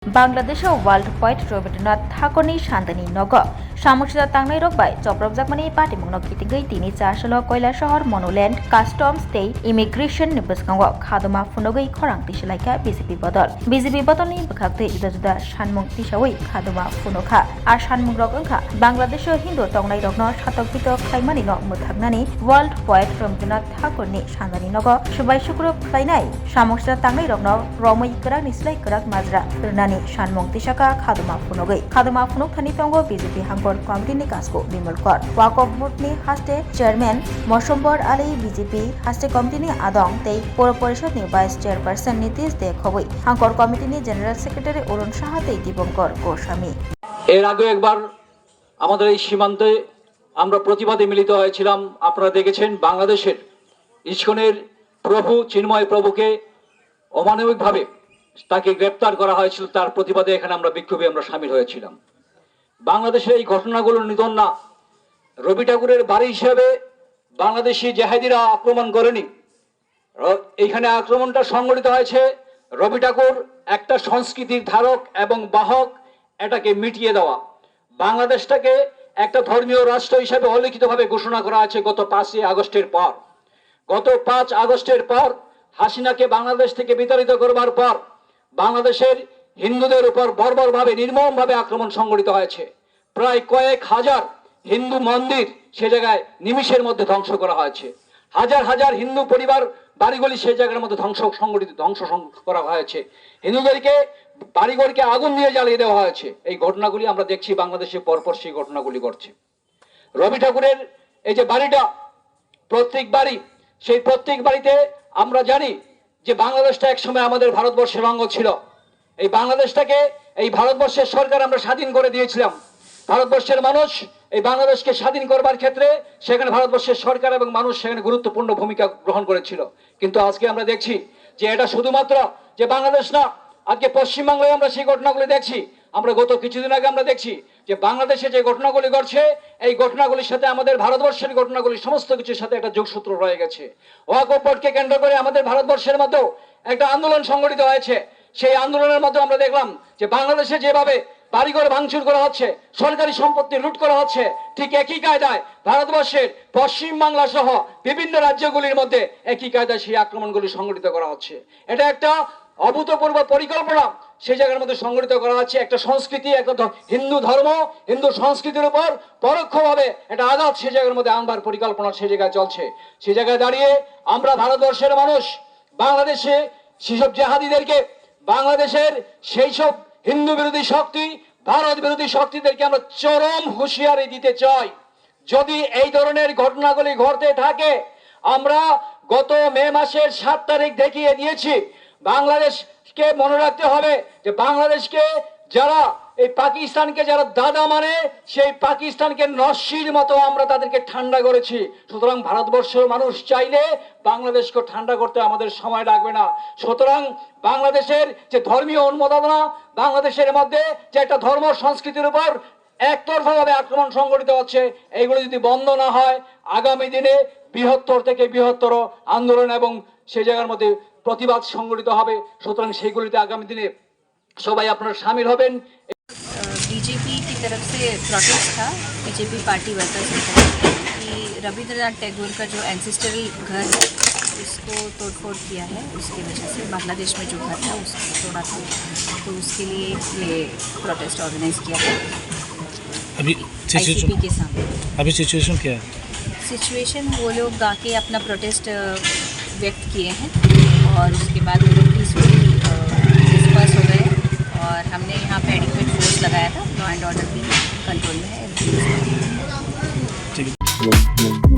Bangladesh world point Rabindranath ठाकुरनि शान्तिनि नग सामुसिदा तांनाय रकबाय चप्रबजाकमानि पाटिमुंनो कितिगै तिनि चारसल कयला शहर मनुलैंड कास्टम्स तै इमिग्रेशन नि बसकांगो खादमा फुनगै खरां तिसलाइका बीजेपी बदलनि बखागते जुदा जुदा सानमुं तिसावै खादमा फुनखा आर सानमुं रक अंखा बांग्लादेश हिंदू तंनाय रकनो सातक बितक खायमानि न मुथागनानि वर्ल्ड पॉइंट रवीन्द्रनाथ ठाकुरनि शान्तिनि नग सुबाय शुक्रु फ्लाइनाय सामुसिदा तांनाय रकनो रमै कराक निस्लाय कराक माजरा सानमुं तिसाका खादमा फुनुक थानी तंगो बीजेपी हांगर कमिटिनि कासको बिमलकर वाकफ बोर्डनि हास्टे चेयरमैन मशम्बर आली बीजेपी हास्टे कमिटिनि आदं तै पौर परिषदनि वाइस चेयरपारसन नीतीश दे खबै हांगर कमिटिनि जनरल सेक्रेटारि अरुण साहा तै दीपंकर गोस्वामी এর আগে একবার আমাদের এই সীমান্তে আমরা প্রতিবাদে মিলিত হয়েছিলাম। আপনারা দেখেছেন বাংলাদেশের ইসকনের প্রভু চিন্ময় প্রভুকে অমানবিকভাবে তাকে গ্রেফতার করা হয়েছিল, তার প্রতিবাদে এখানে আমরা বিক্ষোভে শামিল হয়েছিলাম। বাংলাদেশের এই ঘটনাগুলোর নিধন না, রবি ঠাকুরের বাড়ি হিসেবে বাংলাদেশি জেহাদিরা আক্রমণ করেনি। এইখানে আক্রমণটা সংগঠিত হয়েছে রবি ঠাকুর একটা সংস্কৃতির ধারক এবং বাহক, এটাকে মিটিয়ে দেওয়া। বাংলাদেশটাকে একটা ধর্মীয় রাষ্ট্র হিসেবে অলিখিতভাবে ঘোষণা করা আছে গত 5 আগস্টের পর। গত 5 আগস্টের পর হাসিনাকে বাংলাদেশ থেকে বিতাড়িত করবার পর বাংলাদেশের হিন্দুদের উপর বর্বরভাবে নির্মমভাবে আক্রমণ সংঘটিত হয়েছে। প্রায় কয়েক হাজার হিন্দু মন্দির সে জায়গায় নিমিষের মধ্যে ধ্বংস করা হয়েছে। হাজার হাজার হিন্দু পরিবার বাড়িগুলি সেই জায়গার মধ্যে ধ্বংস করা হয়েছে। হিন্দুদেরকে বাড়িঘরকে আগুন দিয়ে জ্বালিয়ে দেওয়া হয়েছে। এই ঘটনাগুলি আমরা দেখছি বাংলাদেশে পরপর সেই ঘটনাগুলি ঘটছে। রবি ঠাকুরের এই যে বাড়িটা, প্রত্যেক বাড়ি, সেই প্রত্যেক বাড়িতে আমরা জানি যে বাংলাদেশটা একসময় আমাদের ভারতবর্ষের অঙ্গ ছিল। এই বাংলাদেশটাকে এই ভারতবর্ষের সরকার আমরা স্বাধীন করে দিয়েছিলাম। ভারতবর্ষের মানুষ এই বাংলাদেশকে স্বাধীন করবার ক্ষেত্রে সেখানে ভারতবর্ষের সরকার এবং মানুষ সেখানে গুরুত্বপূর্ণ ভূমিকা গ্রহণ করেছিল। কিন্তু আজকে আমরা দেখছি যে এটা শুধুমাত্র যে বাংলাদেশ না, আজকে পশ্চিমবাংলায় আমরা সেই ঘটনাগুলি দেখছি। আমরা গত কিছুদিন আগে আমরা দেখছি যে বাংলাদেশে যে ঘটনাগুলি ঘটছে, এই ঘটনাগুলির সাথে আমাদের ভারতবর্ষের ঘটনাগুলি সমস্ত কিছুর সাথে একটা যোগসূত্র রয়ে গেছে। ওয়াকফ বোর্ডকে কেন্দ্র করে আমাদের ভারতবর্ষের মধ্যেও একটা আন্দোলন সংগঠিত হয়েছে। সেই আন্দোলনের মধ্যে আমরা দেখলাম যে বাংলাদেশে যেভাবে বাড়িঘর ভাঙচুর করা হচ্ছে, সরকারি সম্পত্তি লুট করা হচ্ছে, ঠিক একই কায়দায় ভারতবর্ষের পশ্চিম বাংলা সহ বিভিন্ন রাজ্যগুলির মধ্যে একই কায়দায় সেই আক্রমণগুলি সংগঠিত করা হচ্ছে। এটা একটা অভূতপূর্ব পরিকল্পনা সেই জায়গার মধ্যে সংগঠিত করা হচ্ছে। একটা সংস্কৃতি, একটা হিন্দু ধর্ম, হিন্দু সংস্কৃতির উপর পরোক্ষভাবে একটা আঘাত সেই জায়গার মধ্যে আনবার পরিকল্পনা সেই জায়গায় চলছে। সেই জায়গায় দাঁড়িয়ে আমরা ভারতবর্ষের মানুষ বাংলাদেশে সেসব জেহাদিদেরকে, বাংলাদেশের সেই সব হিন্দু বিরোধী শক্তি, ভারত বিরোধী শক্তিদেরকে আমরা চরম হুঁশিয়ারি দিতে চাই। যদি এই ধরনের ঘটনাগুলি ঘটতে থাকে, আমরা গত মে মাসের 7 তারিখ দেখিয়ে দিয়েছি। বাংলাদেশকে মনে রাখতে হবে যে বাংলাদেশকে যারা এই পাকিস্তানকে যারা দাদা মানে, সেই পাকিস্তানকে নস্যির মতো আমরা তাদেরকে ঠান্ডা করেছি। সুতরাং ভারতবর্ষের মানুষ চাইলে বাংলাদেশকে ঠান্ডা করতে আমাদের সময় লাগবে না। সুতরাং বাংলাদেশের যে ধর্মীয় উন্মাদনা, বাংলাদেশের মধ্যে যে একটা ধর্ম সংস্কৃতির উপর একতরফাভাবে আক্রমণ সংগঠিত হচ্ছে, এইগুলো যদি বন্ধ না হয় আগামী দিনে বৃহত্তর থেকে বৃহত্তর আন্দোলন এবং সেই জায়গার মধ্যে প্রতিবাদ সংগঠিত হবে। সুতরাং সেইগুলিতে আগামী দিনে সবাই আপনারা শামিল হবেন। बीजेपी की तरफ से प्रोटेस्ट था, बीजेपी पार्टी वर्कर्स की तरफ से, कि रविंद्रनाथ टैगोर का जो एंसेस्ट्रल घर है उसको तोड़फोड़ किया है। उसकी वजह से बांग्लादेश में जो घर था उसको तोड़ा था, तो उसके लिए ये प्रोटेस्ट ऑर्गेनाइज किया था अभी ICP के सामने। अभी सिचुएशन क्या है? सिचुएशन वो लोग आके अपना प्रोटेस्ट व्यक्त किए हैं और उसके बाद वो लोग पीसफुली डिस्पर्स हो गए और हमने यहाँ पे एडिक्वेट फोर्स लगाया था। लॉ एंड ऑर्डर भी कंट्रोल में है। ठीक है।